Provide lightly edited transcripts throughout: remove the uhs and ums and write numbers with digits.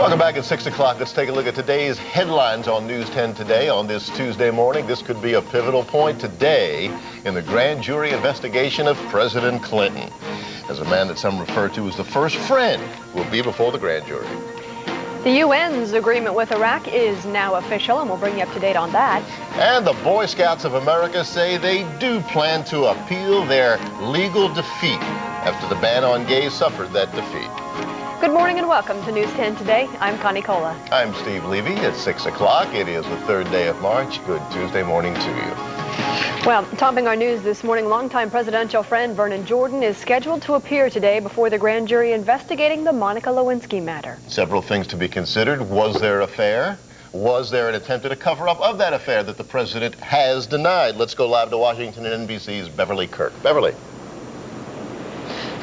Welcome back at 6 o'clock. Let's take a look at today's headlines on News 10 today on this Tuesday morning. This could be a pivotal point today in the grand jury investigation of President Clinton. As a man that some refer to as the first friend will be before the grand jury. The UN's agreement with Iraq is now official, and we'll bring you up to date on that. And the Boy Scouts of America say they do plan to appeal their legal defeat after the ban on gays suffered that defeat. Good morning and welcome to News 10 Today. I'm Connie Cola. I'm Steve Levy. It's 6 o'clock. It is the third day of March. Good Tuesday morning to you. Well, topping our news this morning, longtime presidential friend Vernon Jordan is scheduled to appear today before the grand jury investigating the Monica Lewinsky matter. Several things to be considered. Was there an affair? Was there an attempt at a cover-up of that affair that the president has denied? Let's go live to Washington and NBC's Beverly Kirk. Beverly.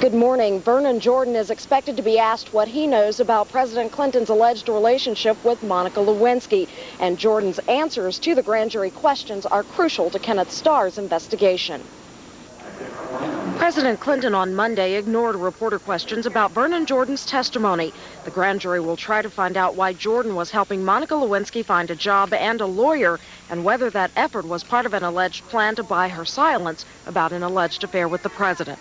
Good morning. Vernon Jordan is expected to be asked what he knows about President Clinton's alleged relationship with Monica Lewinsky. And Jordan's answers to the grand jury questions are crucial to Kenneth Starr's investigation. President Clinton on Monday ignored reporter questions about Vernon Jordan's testimony. The grand jury will try to find out why Jordan was helping Monica Lewinsky find a job and a lawyer, and whether that effort was part of an alleged plan to buy her silence about an alleged affair with the president.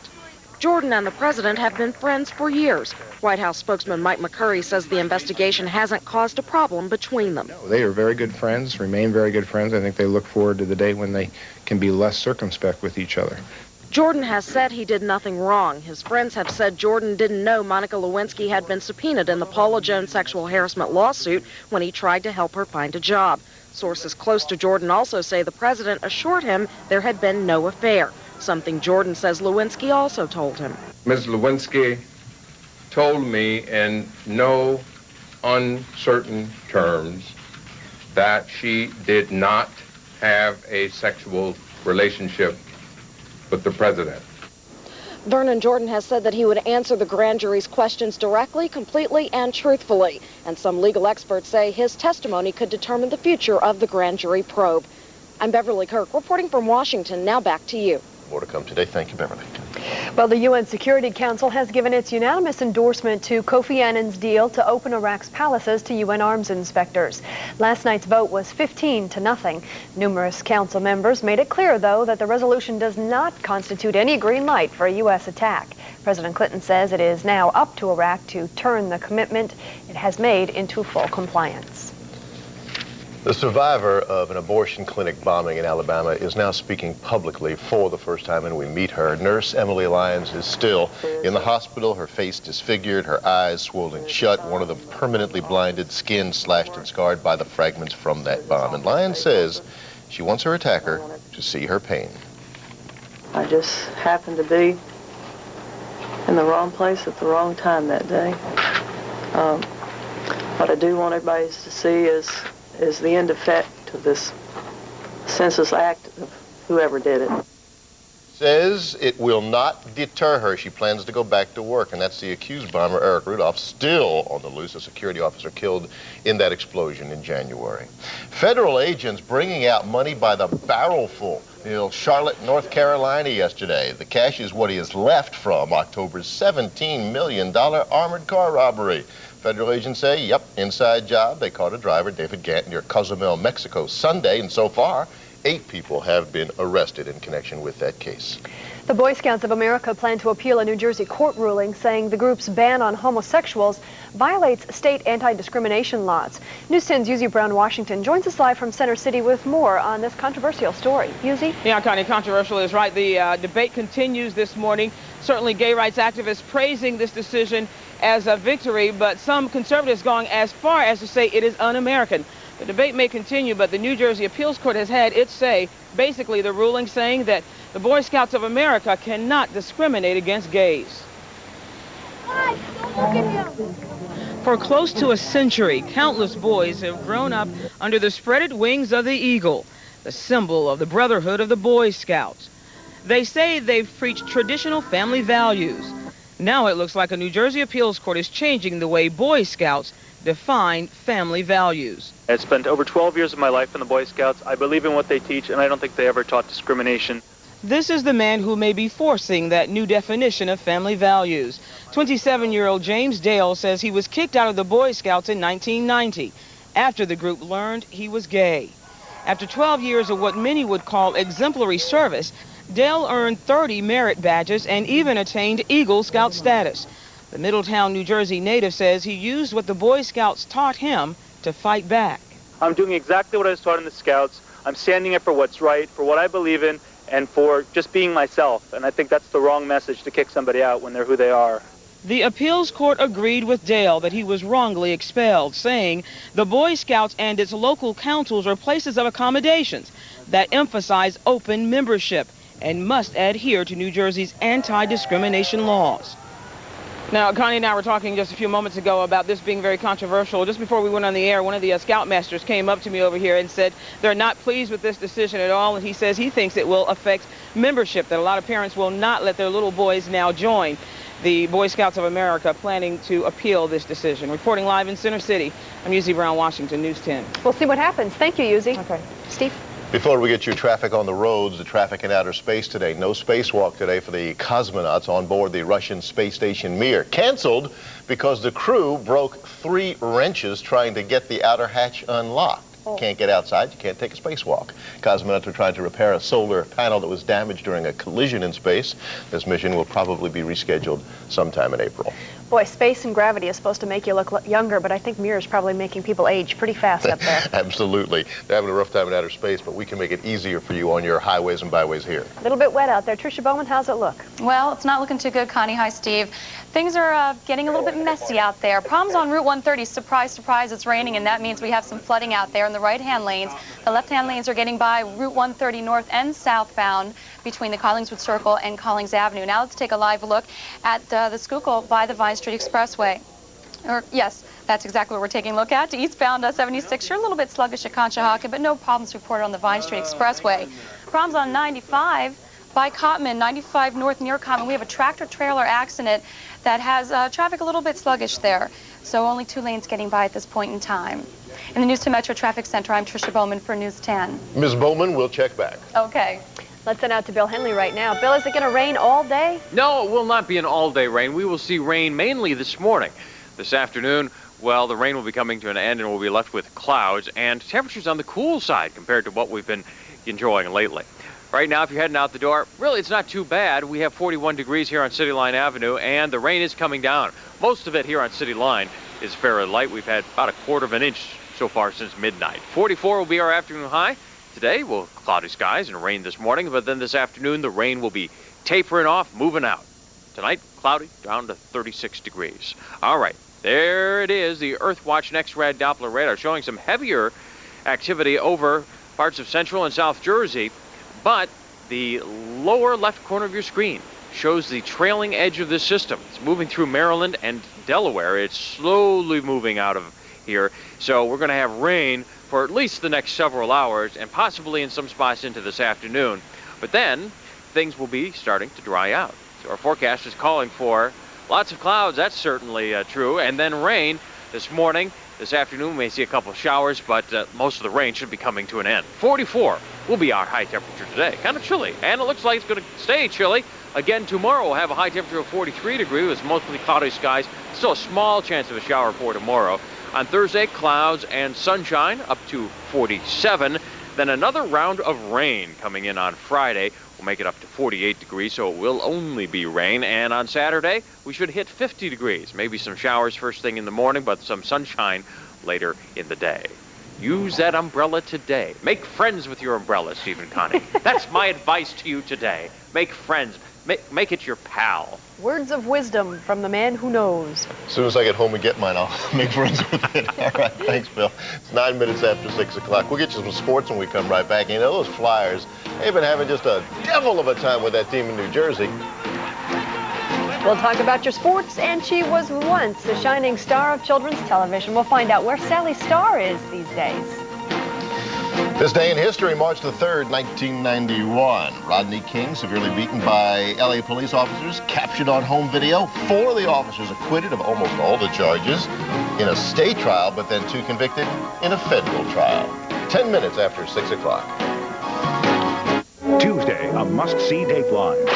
Jordan and the president have been friends for years. White House spokesman Mike McCurry says the investigation hasn't caused a problem between them. No, they are very good friends, remain very good friends. I think they look forward to the day when they can be less circumspect with each other. Jordan has said he did nothing wrong. His friends have said Jordan didn't know Monica Lewinsky had been subpoenaed in the Paula Jones sexual harassment lawsuit when he tried to help her find a job. Sources close to Jordan also say the president assured him there had been no affair, something Jordan says Lewinsky also told him. Ms. Lewinsky told me in no uncertain terms that she did not have a sexual relationship with the president. Vernon Jordan has said that he would answer the grand jury's questions directly, completely, and truthfully. And some legal experts say his testimony could determine the future of the grand jury probe. I'm Beverly Kirk, reporting from Washington. Now back to you. More to come today. Thank you, Beverly. Well, the UN Security Council has given its unanimous endorsement to Kofi Annan's deal to open Iraq's palaces to UN arms inspectors. Last night's vote was 15-0. Numerous council members made it clear, though, that the resolution does not constitute any green light for a U.S. attack. President Clinton says it is now up to Iraq to turn the commitment it has made into full compliance. The survivor of an abortion clinic bombing in Alabama is now speaking publicly for the first time, and we meet her. Nurse Emily Lyons is still in the hospital, her face disfigured, her eyes swollen shut, one of them permanently blinded, skin slashed and scarred by the fragments from that bomb. And Lyons says she wants her attacker to see her pain. I just happened to be in the wrong place at the wrong time that day. What I do want everybody to see is the end effect of this senseless act of whoever did it. Says it will not deter her. She plans to go back to work, and that's the accused bomber, Eric Rudolph, still on the loose, a security officer killed in that explosion in January. Federal agents bringing out money by the barrelful in Charlotte, North Carolina yesterday. The cash is what is left from October's $17 million armored car robbery. Federal agents say, yep, inside job. They caught a driver, David Gant, near Cozumel, Mexico, Sunday, and so far, 8 people have been arrested in connection with that case. The Boy Scouts of America plan to appeal a New Jersey court ruling saying the group's ban on homosexuals violates state anti-discrimination laws. News 10's Yuzi Brown, Washington, joins us live from Center City with more on this controversial story. Yuzi? Yeah, Connie, controversial is right. The debate continues this morning. Certainly gay rights activists praising this decision as a victory, but some conservatives going as far as to say it is un-American. The debate may continue, but the New Jersey Appeals Court has had its say, basically the ruling saying that the Boy Scouts of America cannot discriminate against gays. For close to a century, countless boys have grown up under the spreaded wings of the eagle, the symbol of the brotherhood of the Boy Scouts. They say they've preached traditional family values. Now it looks like a New Jersey appeals court is changing the way Boy Scouts define family values. I spent over 12 years of my life in the Boy Scouts. I believe in what they teach, and I don't think they ever taught discrimination. This is the man who may be forcing that new definition of family values. 27-year-old James Dale says he was kicked out of the Boy Scouts in 1990 after the group learned he was gay. After 12 years of what many would call exemplary service, Dale earned 30 merit badges and even attained Eagle Scout status. The Middletown, New Jersey native says he used what the Boy Scouts taught him to fight back. I'm doing exactly what I was taught in the Scouts. I'm standing up for what's right, for what I believe in, and for just being myself. And I think that's the wrong message to kick somebody out when they're who they are. The appeals court agreed with Dale that he was wrongly expelled, saying the Boy Scouts and its local councils are places of accommodations that emphasize open membership and must adhere to New Jersey's anti-discrimination laws. Now, Connie and I were talking just a few moments ago about this being very controversial. Just before we went on the air, one of the Scoutmasters came up to me over here and said they're not pleased with this decision at all, and he says he thinks it will affect membership, that a lot of parents will not let their little boys now join the Boy Scouts of America, planning to appeal this decision. Reporting live in Center City, I'm Yuzi Brown, Washington, News 10. We'll see what happens. Thank you, Yuzi. Okay. Steve? Before we get you traffic on the roads, the traffic in outer space today. No spacewalk today for the cosmonauts on board the Russian space station Mir. Canceled because the crew broke 3 wrenches trying to get the outer hatch unlocked. Can't get outside, you can't take a spacewalk. Cosmonauts are trying to repair a solar panel that was damaged during a collision in space. This mission will probably be rescheduled sometime in April. Boy, space and gravity is supposed to make you look younger, but I think Mir is probably making people age pretty fast up there. Absolutely. They're having a rough time in outer space, but we can make it easier for you on your highways and byways here. A little bit wet out there. Tricia Bowman, how's it look? Well, it's not looking too good, Connie. Hi, Steve. Things are getting a little bit messy out there. Problems on Route 130. Surprise, surprise, it's raining, and that means we have some flooding out there in the right-hand lanes. The left-hand lanes are getting by Route 130 north and southbound between the Collingswood Circle and Collings Avenue. Now let's take a live look at the Schuylkill by the Vine Street Expressway. Yes, that's exactly what we're taking a look at. Eastbound 76, you're a little bit sluggish at Conshohocken, but no problems reported on the Vine Street Expressway. Problems on 95 by Cottman, 95 north near Cottman. We have a tractor-trailer accident that has traffic a little bit sluggish there, so only 2 lanes getting by at this point in time. In the News 10 Metro Traffic Center, I'm Tricia Bowman for News 10. Ms. Bowman, we'll check back. Okay. Let's send out to Bill Henley right now. Bill, is it going to rain all day? No, it will not be an all-day rain. We will see rain mainly this morning. This afternoon, well, the rain will be coming to an end and we'll be left with clouds and temperatures on the cool side compared to what we've been enjoying lately. Right now, if you're heading out the door, really it's not too bad. We have 41 degrees here on City Line Avenue and the rain is coming down. Most of it here on City Line is fairly light. We've had about 1/4 inch so far since midnight. 44 will be our afternoon high. Today, well, cloudy skies and rain this morning, but then this afternoon, the rain will be tapering off, moving out. Tonight, cloudy, down to 36 degrees. All right, there it is, the Earthwatch NextRad Doppler radar showing some heavier activity over parts of central and South Jersey, but the lower left corner of your screen shows the trailing edge of this system. It's moving through Maryland and Delaware. It's slowly moving out of here, so we're going to have rain for at least the next several hours and possibly in some spots into this afternoon. But then things will be starting to dry out. So our forecast is calling for lots of clouds, that's certainly true, and then rain this morning. This afternoon we may see a couple of showers, but most of the rain should be coming to an end. 44 will be our high temperature today. Kind of chilly, and it looks like it's going to stay chilly. Again, tomorrow we'll have a high temperature of 43 degrees with mostly cloudy skies. Still a small chance of a shower for tomorrow. On Thursday, clouds and sunshine up to 47. Then another round of rain coming in on Friday. We'll make it up to 48 degrees, so it will only be rain. And on Saturday, we should hit 50 degrees. Maybe some showers first thing in the morning, but some sunshine later in the day. Use that umbrella today. Make friends with your umbrella, Stephen Connie. That's my advice to you today. Make friends. Make it your pal. Words of wisdom from the man who knows. As soon as I get home and get mine, I'll make friends with it. All right, thanks, Bill. It's 9 minutes after 6 o'clock. We'll get you some sports when we come right back. You know, those Flyers, they've been having just a devil of a time with that team in New Jersey. We'll talk about your sports, and she was once a shining star of children's television. We'll find out where Sally Starr is these days. This day in history, March the 3rd, 1991. Rodney King, severely beaten by LA police officers, captured on home video. 4 of the officers acquitted of almost all the charges in a state trial, but then 2 convicted in a federal trial. 10 minutes after 6 o'clock. Tuesday, a must-see Dateline.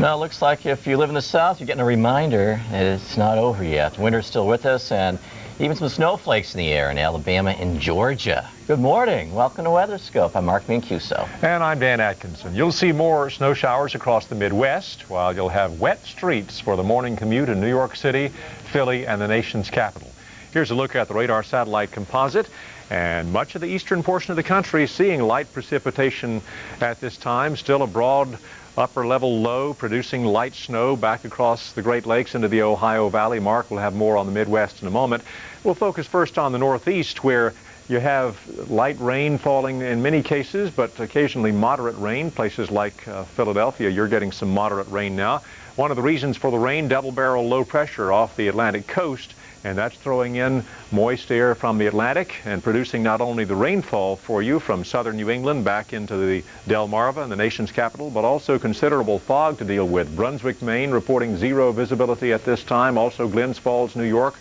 Now, it looks like if you live in the south, you're getting a reminder that it's not over yet. Winter's still with us, and even some snowflakes in the air in Alabama and Georgia. Good morning. Welcome to WeatherScope. I'm Mark Mancuso. And I'm Dan Atkinson. You'll see more snow showers across the Midwest, while you'll have wet streets for the morning commute in New York City, Philly, and the nation's capital. Here's a look at the radar satellite composite. And much of the eastern portion of the country seeing light precipitation at this time. Still a broad upper level low producing light snow back across the Great Lakes into the Ohio Valley. Mark will have more on the Midwest in a moment. We'll focus first on the Northeast, where you have light rain falling in many cases, but occasionally moderate rain. Places like Philadelphia, you're getting some moderate rain now. One of the reasons for the rain, double barrel low pressure off the Atlantic coast, and that's throwing in moist air from the Atlantic and producing not only the rainfall for you from southern New England back into the Delmarva and the nation's capital, but also considerable fog to deal with. Brunswick, Maine reporting 0 visibility at this time. Also Glens Falls, New York,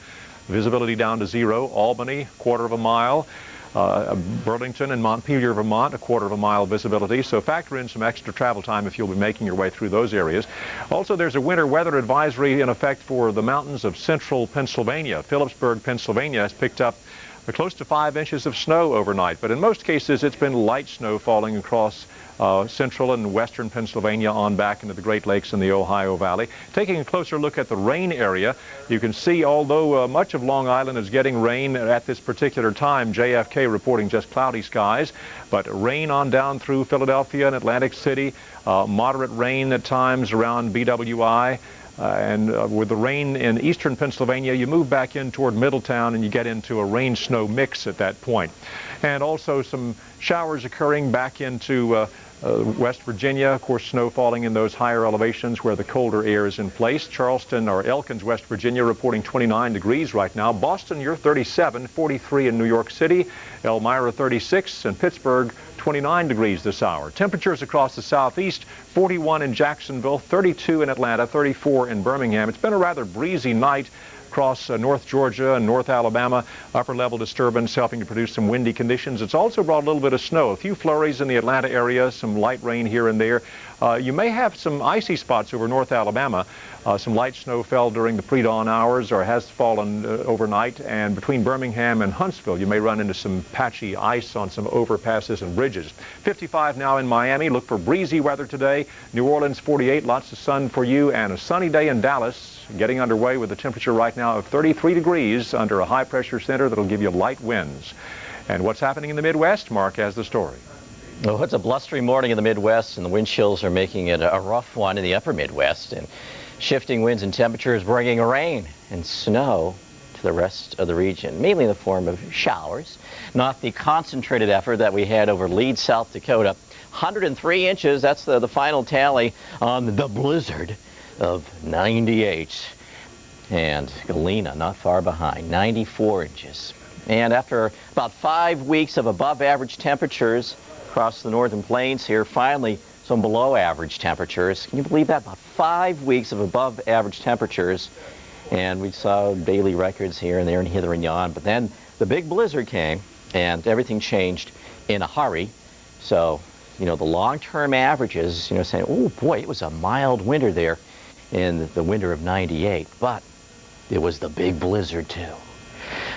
visibility down to 0. Albany, 1/4 mile. Burlington and Montpelier, Vermont, 1/4 mile visibility. So factor in some extra travel time if you'll be making your way through those areas. Also, there's a winter weather advisory in effect for the mountains of central Pennsylvania. Phillipsburg, Pennsylvania has picked up close to 5 inches of snow overnight, but in most cases it's been light snow falling across central and western Pennsylvania on back into the Great Lakes and the Ohio Valley. Taking a closer look at the rain area, you can see although much of Long Island is getting rain at this particular time, JFK reporting just cloudy skies, but rain on down through Philadelphia and Atlantic City, moderate rain at times around BWI. And with the rain in eastern Pennsylvania, you move back in toward Middletown and you get into a rain-snow mix at that point. And also some showers occurring back into West Virginia. Of course, snow falling in those higher elevations where the colder air is in place. Charleston or Elkins, West Virginia, reporting 29 degrees right now. Boston, you're 37, 43 in New York City. Elmira, 36, and Pittsburgh, 29 degrees this hour. Temperatures across the southeast, 41 in Jacksonville, 32 in Atlanta, 34 in Birmingham. It's been a rather breezy night across North Georgia and North Alabama. Upper level disturbance helping to produce some windy conditions. It's also brought a little bit of snow. A few flurries in the Atlanta area, some light rain here and there. You may have some icy spots over North Alabama. Some light snow fell during the pre-dawn hours or has fallen overnight, and between Birmingham and Huntsville you may run into some patchy ice on some overpasses and bridges. 55 now in Miami. Look for breezy weather today. New Orleans 48, lots of sun for you, and a sunny day in Dallas, getting underway with a temperature right now of 33 degrees under a high pressure center that'll give you light winds. And what's happening in the Midwest? Mark has the story. Oh, it's a blustery morning in the Midwest, and the wind chills are making it a rough one in the upper Midwest. And shifting winds and temperatures bringing rain and snow to the rest of the region, mainly in the form of showers. Not the concentrated effort that we had over Leeds, South Dakota. 103 inches, that's the final tally on the blizzard of 98. And Galena, not far behind, 94 inches. And after about 5 weeks of above average temperatures across the northern plains here, finally some below average temperatures. Can you believe that? About 5 weeks of above average temperatures, and we saw daily records here and there and hither and yon. But then the big blizzard came and everything changed in a hurry. So, you know, the long-term averages, you know, saying, oh boy, it was a mild winter there in the winter of 98, but it was the big blizzard too.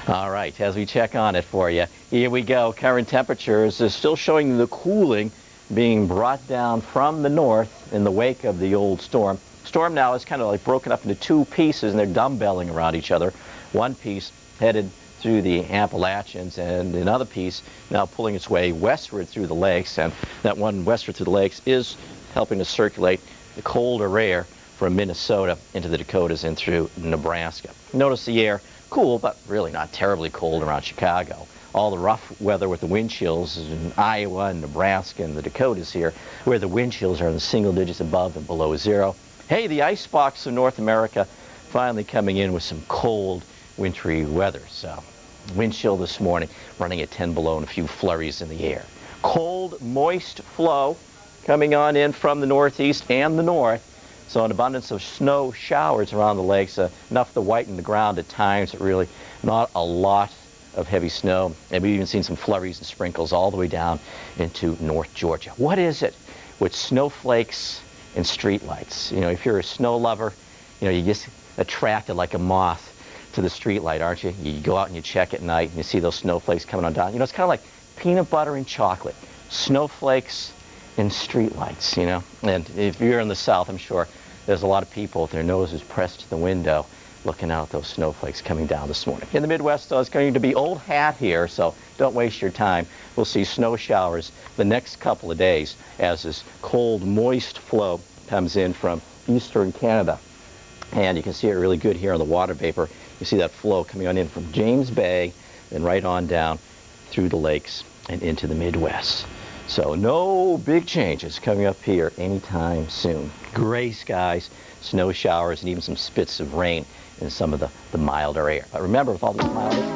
All right, as we check on it for you, here we go. Current temperatures are still showing the cooling being brought down from the north in the wake of the old storm. Storm now is kind of like broken up into two pieces, and they're dumbbelling around each other. One piece headed through the Appalachians, and another piece now pulling its way westward through the lakes, and that one westward through the lakes is helping to circulate the colder air from Minnesota into the Dakotas and through Nebraska. Notice the air cool, but really not terribly cold around Chicago. All the rough weather with the wind chills is in Iowa and Nebraska and the Dakotas here, where the wind chills are in the single digits above and below zero. Hey, the icebox of North America finally coming in with some cold, wintry weather. So, wind chill this morning, running at 10 below and a few flurries in the air. Cold, moist flow coming on in from the northeast and the north. So an abundance of snow showers around the lakes, enough to whiten the ground at times, but really not a lot of heavy snow. And we've even seen some flurries and sprinkles all the way down into North Georgia. What is it with snowflakes and streetlights? You know, if you're a snow lover, you know, you just attracted like a moth to the streetlight, aren't you? You go out and you check at night and you see those snowflakes coming on down. You know, it's kind of like peanut butter and chocolate. Snowflakes and streetlights, you know. And if you're in the South, I'm sure there's a lot of people with their noses pressed to the window looking out at those snowflakes coming down this morning. In the Midwest, though, it's going to be old hat here, so don't waste your time. We'll see snow showers the next couple of days as this cold, moist flow comes in from eastern Canada. And you can see it really good here on the water vapor. You see that flow coming on in from James Bay and right on down through the lakes and into the Midwest. So no big changes coming up here anytime soon. Gray skies, snow showers, and even some spits of rain in some of the milder air. But remember, with all this mild air,